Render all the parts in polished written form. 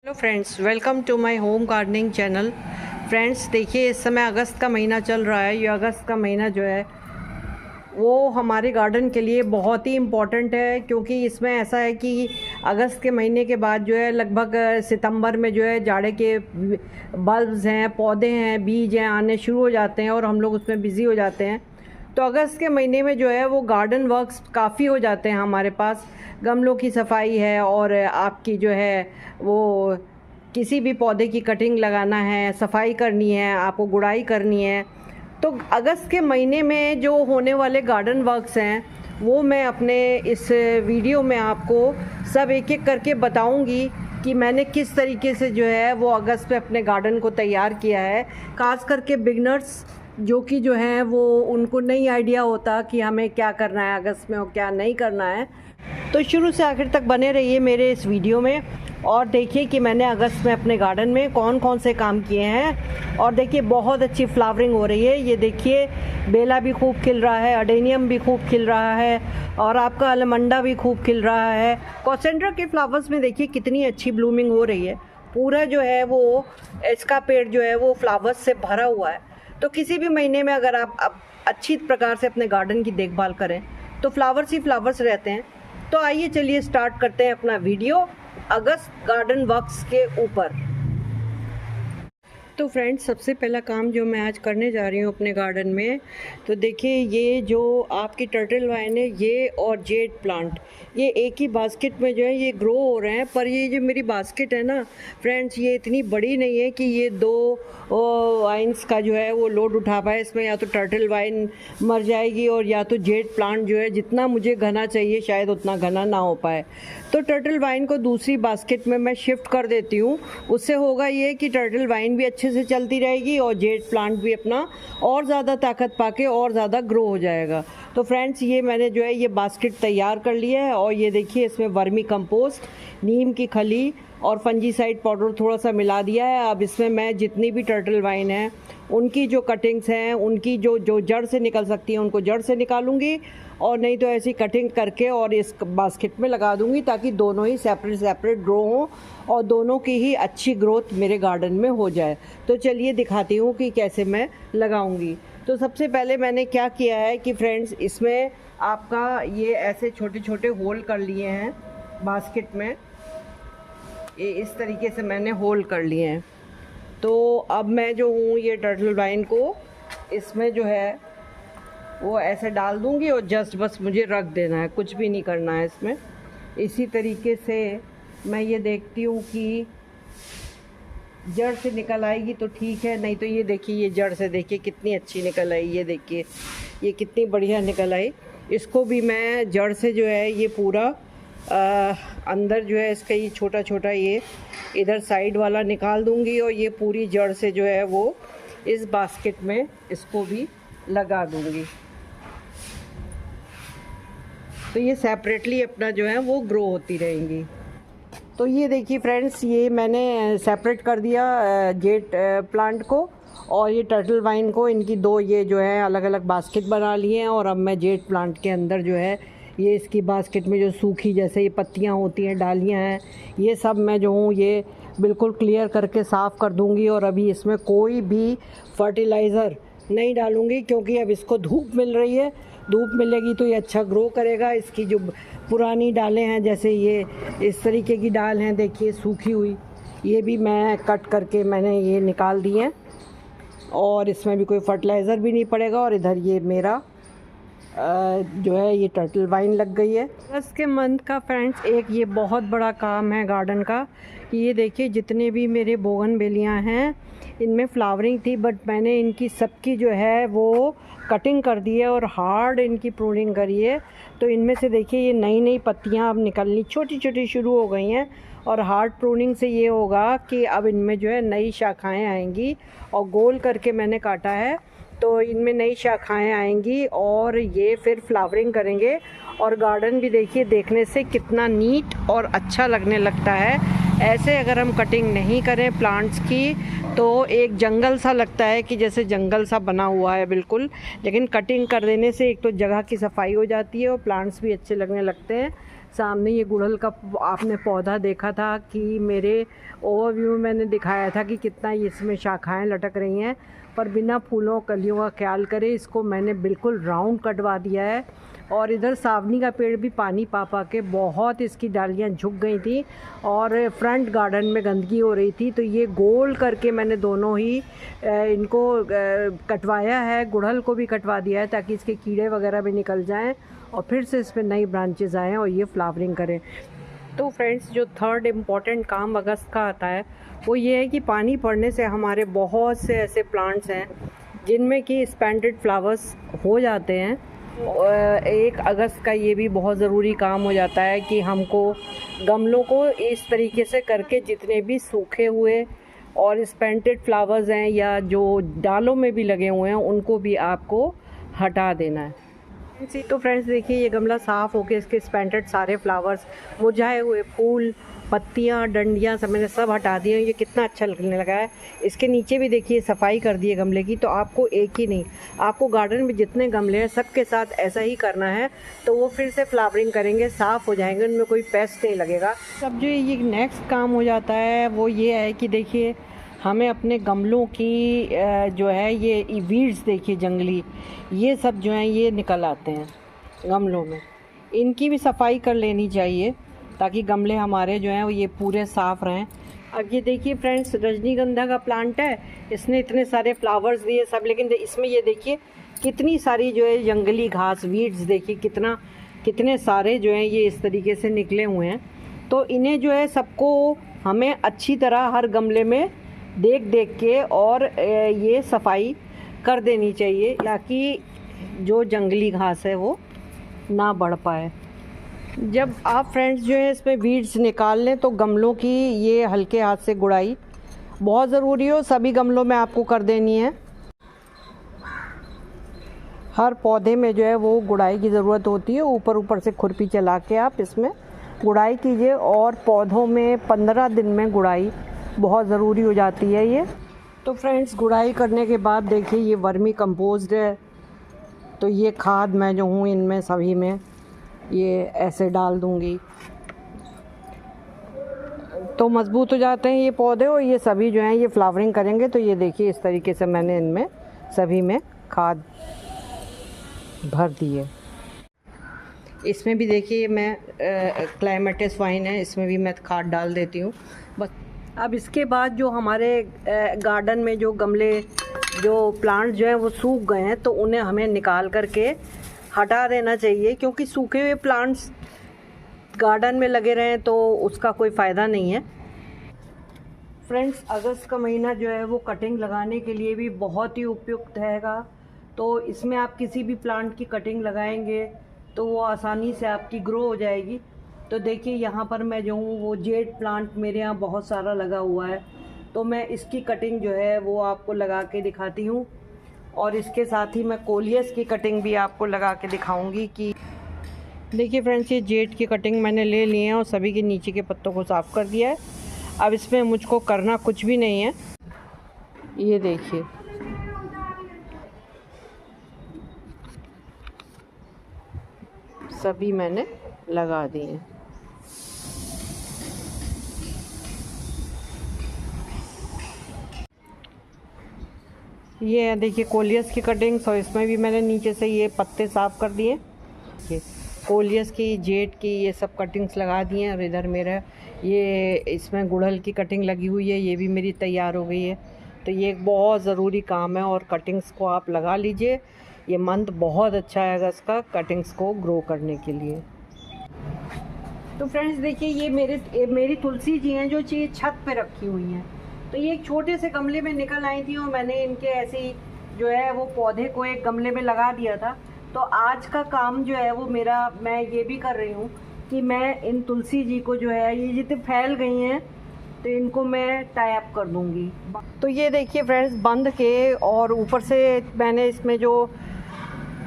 Hello friends, welcome to my home gardening channel. Friends देखिए, इस समय अगस्त का महीना चल रहा है। ये अगस्त का महीना जो है वो हमारे गार्डन के लिए बहुत ही इम्पॉर्टेंट है, क्योंकि इसमें ऐसा है कि अगस्त के महीने के बाद जो है लगभग सितंबर में जो है जाड़े के बल्ब्स हैं, पौधे हैं, बीज हैं आने शुरू हो जाते हैं और हम लोग उसमें बिज़ी हो जाते हैं। तो अगस्त के महीने में जो है वो गार्डन वर्क्स काफ़ी हो जाते हैं हमारे पास। गमलों की सफाई है और आपकी जो है वो किसी भी पौधे की कटिंग लगाना है, सफाई करनी है, आपको गुड़ाई करनी है। तो अगस्त के महीने में जो होने वाले गार्डन वर्क्स हैं वो मैं अपने इस वीडियो में आपको सब एक एक करके बताऊंगी कि मैंने किस तरीके से जो है वो अगस्त में अपने गार्डन को तैयार किया है। खास करके बिगनर्स जो हैं वो उनको नहीं आइडिया होता कि हमें क्या करना है अगस्त में और क्या नहीं करना है। तो शुरू से आखिर तक बने रहिए मेरे इस वीडियो में और देखिए कि मैंने अगस्त में अपने गार्डन में कौन कौन से काम किए हैं। और देखिए बहुत अच्छी फ्लावरिंग हो रही है। ये देखिए बेला भी खूब खिल रहा है, अडेनियम भी खूब खिल रहा है और आपका अलमंडा भी खूब खिल रहा है। कॉसेंड्रा के फ्लावर्स में देखिए कितनी अच्छी ब्लूमिंग हो रही है। पूरा जो है वो इसका पेड़ जो है वो फ्लावर्स से भरा हुआ है। तो किसी भी महीने में अगर आप अच्छी प्रकार से अपने गार्डन की देखभाल करें तो फ्लावर्स ही फ्लावर्स रहते हैं। तो आइए चलिए स्टार्ट करते हैं अपना वीडियो अगस्त गार्डन वर्क्स के ऊपर। तो फ्रेंड्स, सबसे पहला काम जो मैं आज करने जा रही हूँ अपने गार्डन में, तो देखिए ये जो आपकी टर्टल वाइन है ये और जेड प्लांट, ये एक ही बास्केट में जो है ये ग्रो हो रहे हैं। पर ये जो मेरी बास्केट है ना फ्रेंड्स, ये इतनी बड़ी नहीं है कि ये दो वाइन्स का जो है वो लोड उठा पाए। इसमें या तो टर्टल वाइन मर जाएगी और या तो जेड प्लांट जो है जितना मुझे घना चाहिए शायद उतना घना ना हो पाए। तो टर्टल वाइन को दूसरी बास्केट में मैं शिफ्ट कर देती हूँ। उससे होगा ये कि टर्टल वाइन भी अच्छे से चलती रहेगी और जेड प्लांट भी अपना और ज़्यादा ताकत पाके और ज़्यादा ग्रो हो जाएगा। तो फ्रेंड्स, ये मैंने जो है ये बास्केट तैयार कर लिया है और ये देखिए इसमें वर्मी कंपोस्ट, नीम की खली और फंजीसाइड पाउडर थोड़ा सा मिला दिया है। अब इसमें मैं जितनी भी टर्टल वाइन है उनकी जो कटिंग्स हैं, उनकी जो जड़ से निकल सकती हैं उनको जड़ से निकालूंगी और नहीं तो ऐसी कटिंग करके और इस बास्केट में लगा दूंगी ताकि दोनों ही सेपरेट सेपरेट ग्रो हों और दोनों की ही अच्छी ग्रोथ मेरे गार्डन में हो जाए। तो चलिए दिखाती हूँ कि कैसे मैं लगाऊंगी। तो सबसे पहले मैंने क्या किया है कि फ्रेंड्स, इसमें आपका ये ऐसे छोटे छोटे होल कर लिए हैं बास्केट में। ये इस तरीके से मैंने होल कर लिए हैं। तो अब मैं जो हूँ ये टर्टल वाइन को इसमें जो है वो ऐसे डाल दूँगी और जस्ट बस मुझे रख देना है, कुछ भी नहीं करना है इसमें। इसी तरीके से मैं ये देखती हूँ कि जड़ से निकल आएगी तो ठीक है, नहीं तो ये देखिए ये जड़ से देखिए कितनी अच्छी निकल आई। ये देखिए ये कितनी बढ़िया निकल आई। इसको भी मैं जड़ से जो है ये पूरा अंदर जो है इसका ये छोटा छोटा ये इधर साइड वाला निकाल दूंगी और ये पूरी जड़ से जो है वो इस बास्केट में इसको भी लगा दूंगी। तो ये सेपरेटली अपना जो है वो ग्रो होती रहेंगी। तो ये देखिए फ्रेंड्स, ये मैंने सेपरेट कर दिया जेड प्लांट को और ये टर्टल वाइन को। इनकी दो ये जो है अलग अलग बास्केट बना लिए हैं और अब मैं जेड प्लांट के अंदर जो है ये इसकी बास्केट में जो सूखी जैसे ये पत्तियां होती हैं, डालियां हैं, ये सब मैं जो हूँ ये बिल्कुल क्लियर करके साफ़ कर दूँगी। और अभी इसमें कोई भी फर्टिलाइज़र नहीं डालूँगी क्योंकि अब इसको धूप मिल रही है। धूप मिलेगी तो ये अच्छा ग्रो करेगा। इसकी जो पुरानी डालें हैं, जैसे ये इस तरीके की डाल हैं देखिए सूखी हुई, ये भी मैं कट करके मैंने ये निकाल दी हैं और इसमें भी कोई फर्टिलाइज़र भी नहीं पड़ेगा। और इधर ये मेरा जो है ये टर्टल वाइन लग गई है। अगस्त के मंथ का फ्रेंड्स एक ये बहुत बड़ा काम है गार्डन का कि ये देखिए जितने भी मेरे बोगनवेलियाँ हैं इनमें फ्लावरिंग थी, बट मैंने इनकी सबकी जो है वो कटिंग कर दी है और हार्ड इनकी प्रूनिंग करी है। तो इनमें से देखिए ये नई नई पत्तियाँ अब निकलनी छोटी छोटी शुरू हो गई हैं और हार्ड प्रूनिंग से ये होगा कि अब इनमें जो है नई शाखाएँ आएंगी और गोल करके मैंने काटा है तो इनमें नई शाखाएं आएंगी और ये फिर फ्लावरिंग करेंगे और गार्डन भी देखिए देखने से कितना नीट और अच्छा लगने लगता है। ऐसे अगर हम कटिंग नहीं करें प्लांट्स की तो एक जंगल सा लगता है कि जैसे जंगल सा बना हुआ है बिल्कुल। लेकिन कटिंग कर देने से एक तो जगह की सफाई हो जाती है और प्लांट्स भी अच्छे लगने लगते हैं। सामने ये गुड़हल का आपने पौधा देखा था कि मेरे ओवरव्यू में मैंने दिखाया था कि कितना इसमें शाखाएं लटक रही हैं, पर बिना फूलों कलियों का ख्याल करे इसको मैंने बिल्कुल राउंड कटवा दिया है। और इधर सावनी का पेड़ भी पानी पा के बहुत इसकी डालियां झुक गई थी और फ्रंट गार्डन में गंदगी हो रही थी, तो ये गोल करके मैंने दोनों ही इनको कटवाया है। गुड़हल को भी कटवा दिया है ताकि इसके कीड़े वगैरह भी निकल जाएं और फिर से इस पर नई ब्रांचेस आएँ और ये फ्लावरिंग करें। तो फ्रेंड्स, जो थर्ड इम्पॉर्टेंट काम अगस्त का आता है वो ये है कि पानी पड़ने से हमारे बहुत से ऐसे प्लांट्स हैं जिनमें कि स्पैंडेड फ्लावर्स हो जाते हैं। 1 अगस्त का ये भी बहुत ज़रूरी काम हो जाता है कि हमको गमलों को इस तरीके से करके जितने भी सूखे हुए और स्पैंडेड फ्लावर्स हैं या जो डालों में भी लगे हुए हैं उनको भी आपको हटा देना है। तो फ्रेंड्स देखिए, ये गमला साफ़ होके इसके स्पैंडेड सारे फ्लावर्स, मुरझाए हुए फूल, पत्तियाँ, डंडियाँ सब मैंने सब हटा दिए। ये कितना अच्छा लगने लगा है। इसके नीचे भी देखिए सफाई कर दी है गमले की। तो आपको एक ही नहीं, आपको गार्डन में जितने गमले हैं सबके साथ ऐसा ही करना है, तो वो फिर से फ्लावरिंग करेंगे, साफ़ हो जाएंगे, उनमें कोई पेस्ट नहीं लगेगा। सब जो ये नेक्स्ट काम हो जाता है वो ये है कि देखिए हमें अपने गमलों की जो है ये वीड्स देखिए जंगली, ये सब जो हैं ये निकल आते हैं गमलों में, इनकी भी सफाई कर लेनी चाहिए ताकि गमले हमारे जो हैं वो ये पूरे साफ़ रहें। अब ये देखिए फ्रेंड्स, रजनीगंधा का प्लांट है, इसने इतने सारे फ्लावर्स दिए सब, लेकिन इसमें ये देखिए कितनी सारी जो है जंगली घास, वीड्स देखिए कितने सारे जो हैं ये इस तरीके से निकले हुए हैं। तो इन्हें जो है सबको हमें अच्छी तरह हर गमले में देख के और ये सफाई कर देनी चाहिए ताकि जो जंगली घास है वो ना बढ़ पाए। जब आप फ्रेंड्स जो है इसमें वीड्स निकाल लें तो गमलों की ये हल्के हाथ से गुड़ाई बहुत ज़रूरी हो, सभी गमलों में आपको कर देनी है। हर पौधे में जो है वो गुड़ाई की ज़रूरत होती है। ऊपर से खुरपी चला के आप इसमें गुड़ाई कीजिए और पौधों में 15 दिन में गुड़ाई बहुत ज़रूरी हो जाती है ये। तो फ्रेंड्स, गुड़ाई करने के बाद देखिए ये वर्मी कंपोस्ट है, तो ये खाद मैं जो हूँ इनमें सभी में ये ऐसे डाल दूँगी तो मज़बूत हो जाते हैं ये पौधे और ये सभी जो हैं ये फ्लावरिंग करेंगे। तो ये देखिए इस तरीके से मैंने इनमें सभी में खाद भर दी है। इसमें भी देखिए मैं क्लाइमेटिस वाइन है, इसमें भी मैं खाद डाल देती हूँ बस। अब इसके बाद जो हमारे गार्डन में जो गमले, जो प्लांट जो हैं वो सूख गए हैं, तो उन्हें हमें निकाल करके हटा देना चाहिए, क्योंकि सूखे हुए प्लांट्स गार्डन में लगे रहें तो उसका कोई फ़ायदा नहीं है। फ्रेंड्स, अगस्त का महीना जो है वो कटिंग लगाने के लिए भी बहुत ही उपयुक्त रहेगा। तो इसमें आप किसी भी प्लांट की कटिंग लगाएंगे तो वो आसानी से आपकी ग्रो हो जाएगी। तो देखिए यहाँ पर मैं जो हूँ वो जेड प्लांट मेरे यहाँ बहुत सारा लगा हुआ है, तो मैं इसकी कटिंग जो है वो आपको लगा के दिखाती हूँ और इसके साथ ही मैं कोलियस की कटिंग भी आपको लगा के दिखाऊंगी। कि देखिए फ्रेंड्स, ये जेड की कटिंग मैंने ले ली है और सभी के नीचे के पत्तों को साफ़ कर दिया है। अब इसमें मुझको करना कुछ भी नहीं है, ये देखिए सभी मैंने लगा दिए हैं। ये देखिए कोलियस की कटिंग, तो इसमें भी मैंने नीचे से ये पत्ते साफ़ कर दिए। ये कोलियस की, जेड की, ये सब कटिंग्स लगा दिए हैं। और इधर मेरा ये इसमें गुड़हल की कटिंग लगी हुई है, ये भी मेरी तैयार हो गई है। तो ये एक बहुत ज़रूरी काम है और कटिंग्स को आप लगा लीजिए। ये मंथ बहुत अच्छा है इसका कटिंग्स को ग्रो करने के लिए। तो फ्रेंड्स देखिए, ये मेरी तुलसी जी हैं जो चीज़ छत पे रखी हुई हैं। तो ये एक छोटे से गमले में निकल आई थी और मैंने इनके ऐसे ही जो है वो पौधे को एक गमले में लगा दिया था। तो आज का काम जो है वो मेरा, मैं ये भी कर रही हूँ कि मैं इन तुलसी जी को जो है ये जितने फैल गई हैं तो इनको मैं टाई अप कर दूँगी। तो ये देखिए फ्रेंड्स, बंद के और ऊपर से मैंने इसमें जो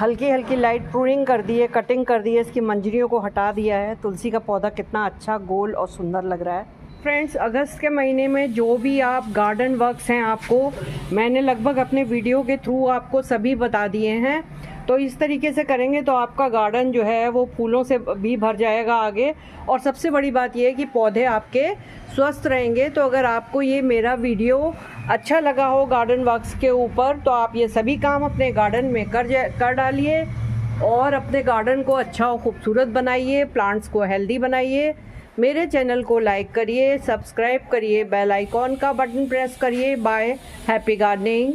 हल्की हल्की लाइट प्रूनिंग कर दी है, कटिंग कर दी है, इसकी मंजरियों को हटा दिया है। तुलसी का पौधा कितना अच्छा गोल और सुंदर लग रहा है। फ्रेंड्स, अगस्त के महीने में जो भी आप गार्डन वर्क्स हैं आपको मैंने लगभग अपने वीडियो के थ्रू आपको सभी बता दिए हैं। तो इस तरीके से करेंगे तो आपका गार्डन जो है वो फूलों से भी भर जाएगा आगे। और सबसे बड़ी बात ये है कि पौधे आपके स्वस्थ रहेंगे। तो अगर आपको ये मेरा वीडियो अच्छा लगा हो गार्डन वर्क्स के ऊपर, तो आप ये सभी काम अपने गार्डन में कर डालिए और अपने गार्डन को अच्छा और खूबसूरत बनाइए, प्लांट्स को हेल्दी बनाइए। मेरे चैनल को लाइक करिए, सब्सक्राइब करिए, बेल आइकॉन का बटन प्रेस करिए। Bye, happy gardening.